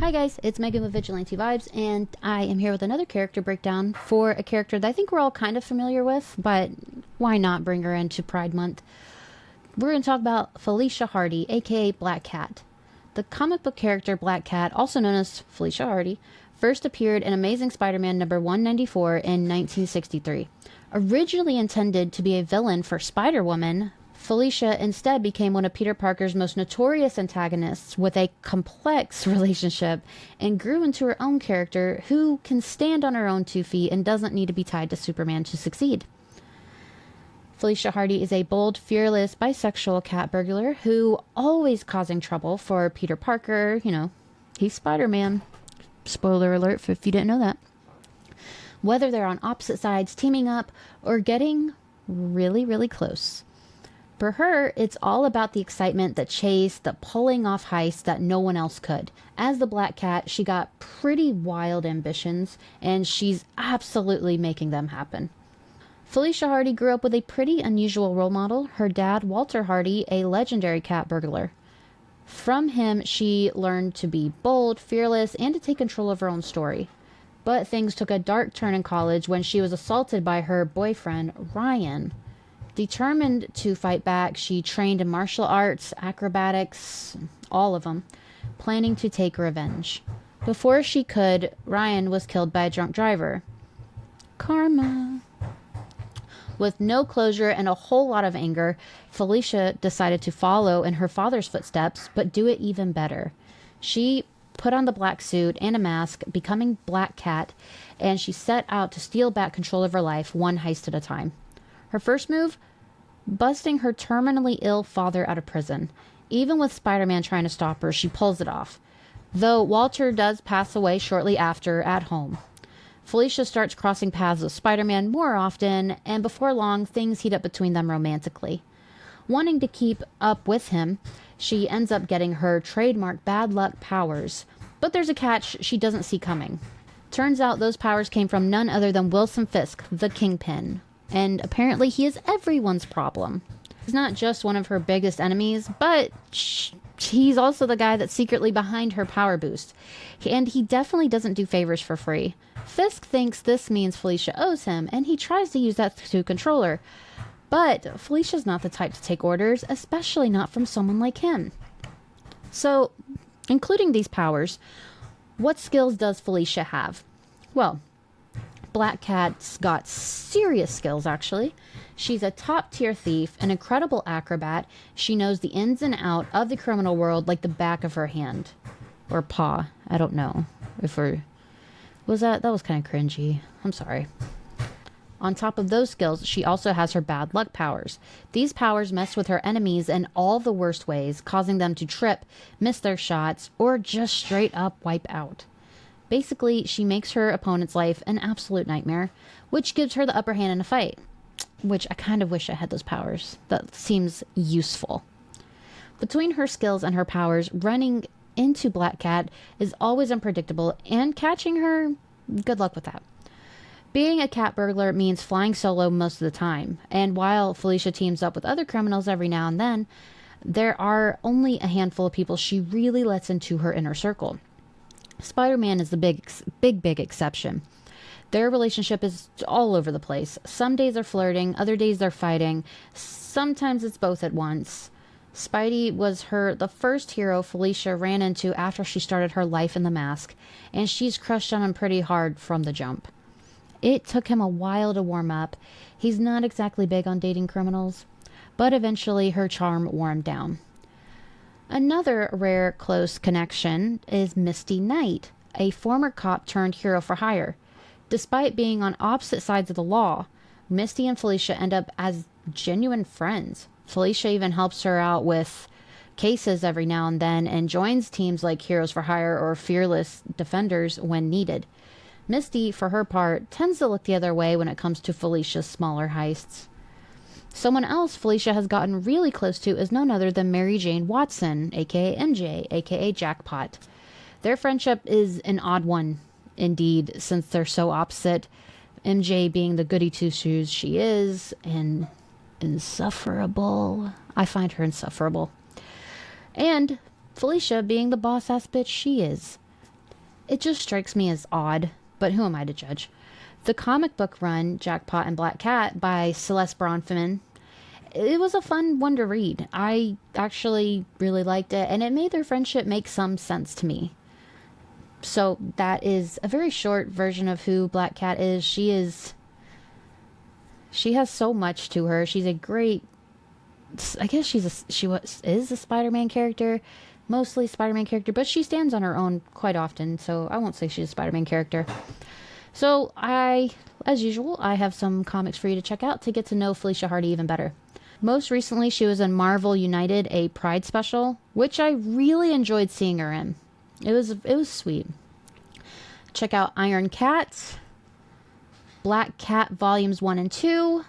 Hi guys, it's Megan with Vigilante Vibes, and I am here with another character breakdown for a character that I think we're all kind of familiar with, but why not bring her into Pride Month? We're going to talk about Felicia Hardy, aka Black Cat. The comic book character Black Cat, also known as Felicia Hardy, first appeared in Amazing Spider-Man number 194 in 1963. Originally intended to be a villain for Spider-Woman, Felicia instead became one of Peter Parker's most notorious antagonists with a complex relationship and grew into her own character who can stand on her own 2 feet and doesn't need to be tied to Superman to succeed. Felicia Hardy is a bold, fearless, bisexual cat burglar who always causing trouble for Peter Parker. You know, he's Spider-Man. Spoiler alert if you didn't know that. Whether they're on opposite sides, teaming up, or getting really, really close. For her, it's all about the excitement, the chase, the pulling off heists that no one else could. As the Black Cat, she got pretty wild ambitions, and she's absolutely making them happen. Felicia Hardy grew up with a pretty unusual role model, her dad, Walter Hardy, a legendary cat burglar. From him, she learned to be bold, fearless, and to take control of her own story. But things took a dark turn in college when she was assaulted by her boyfriend, Ryan. Determined to fight back, she trained in martial arts, acrobatics, all of them, planning to take revenge. Before she could, Ryan was killed by a drunk driver. Karma. With no closure and a whole lot of anger, Felicia decided to follow in her father's footsteps, but do it even better. She put on the black suit and a mask, becoming Black Cat, and she set out to steal back control of her life, one heist at a time. Her first move? Busting her terminally ill father out of prison. Even with Spider-Man trying to stop her, she pulls it off. Though Walter does pass away shortly after at home. Felicia starts crossing paths with Spider-Man more often, and before long, things heat up between them romantically. Wanting to keep up with him, she ends up getting her trademark bad luck powers. But there's a catch she doesn't see coming. Turns out those powers came from none other than Wilson Fisk, the Kingpin. And apparently he is everyone's problem. He's not just one of her biggest enemies, but he's also the guy that's secretly behind her power boost. And he definitely doesn't do favors for free. Fisk thinks this means Felicia owes him, and he tries to use that to control her. But Felicia's not the type to take orders, especially not from someone like him. So, including these powers, what skills does Felicia have? Well, Black Cat's got serious skills, actually. She's a top-tier thief, an incredible acrobat. She knows the ins and out of the criminal world like the back of her hand. Or paw. I don't know. That was kind of cringy. I'm sorry. On top of those skills, she also has her bad luck powers. These powers mess with her enemies in all the worst ways, causing them to trip, miss their shots, or just straight up wipe out. Basically, she makes her opponent's life an absolute nightmare, which gives her the upper hand in a fight. Which I kind of wish I had those powers. That seems useful. Between her skills and her powers, running into Black Cat is always unpredictable, and catching her, good luck with that. Being a cat burglar means flying solo most of the time, and while Felicia teams up with other criminals every now and then, there are only a handful of people she really lets into her inner circle. Spider-Man is the big exception. Their relationship is all over the place. Some days they're flirting, other days they're fighting. Sometimes it's both at once. Spidey was the first hero Felicia ran into after she started her life in the mask, and she's crushed on him pretty hard from the jump. It took him a while to warm up. He's not exactly big on dating criminals, but eventually her charm wore him down. Another rare close connection is Misty Knight, a former cop turned hero for hire. Despite being on opposite sides of the law, Misty and Felicia end up as genuine friends. Felicia even helps her out with cases every now and then and joins teams like Heroes for Hire or Fearless Defenders when needed. Misty, for her part, tends to look the other way when it comes to Felicia's smaller heists. Someone else Felicia has gotten really close to is none other than Mary Jane Watson, aka MJ, aka Jackpot. Their friendship is an odd one, indeed, since they're so opposite. MJ being the goody two-shoes she is, and insufferable. I find her insufferable. And Felicia being the boss-ass bitch she is. It just strikes me as odd, but who am I to judge? The comic book run, Jackpot and Black Cat, by Celeste Bronfman, it was a fun one to read. I actually really liked it, and it made their friendship make some sense to me. So that is a very short version of who Black Cat is. She has so much to her. She's a great, I guess is a Spider-Man character, mostly Spider-Man character, but she stands on her own quite often, so I won't say she's a Spider-Man character. So as usual, I have some comics for you to check out to get to know Felicia Hardy even better. Most recently, she was in Marvel United, a Pride special, which I really enjoyed seeing her in. It was sweet. Check out Iron Cat, Black Cat Volumes 1 and 2,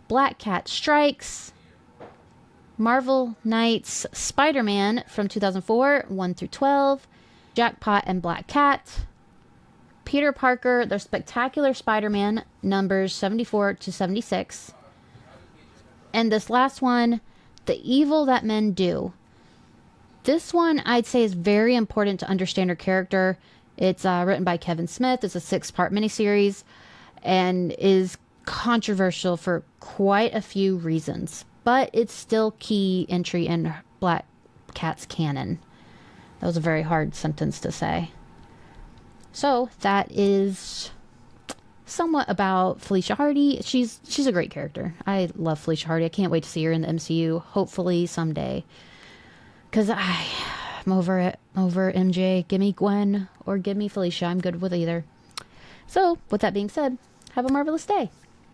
Black Cat Strikes, Marvel Knights Spider-Man from 2004, 1 through 12, Jackpot and Black Cat, Peter Parker, The Spectacular Spider-Man, numbers 74 to 76, and this last one, The Evil That Men Do. This one, I'd say, is very important to understand her character. It's written by Kevin Smith. It's a 6-part miniseries and is controversial for quite a few reasons. But it's still key entry in Black Cat's canon. That was a very hard sentence to say. So that is somewhat about Felicia Hardy. She's a great character. I love Felicia Hardy. I can't wait to see her in the MCU, hopefully someday. Because I'm over it. Over MJ. Give me Gwen or give me Felicia. I'm good with either. So, with that being said, have a marvelous day.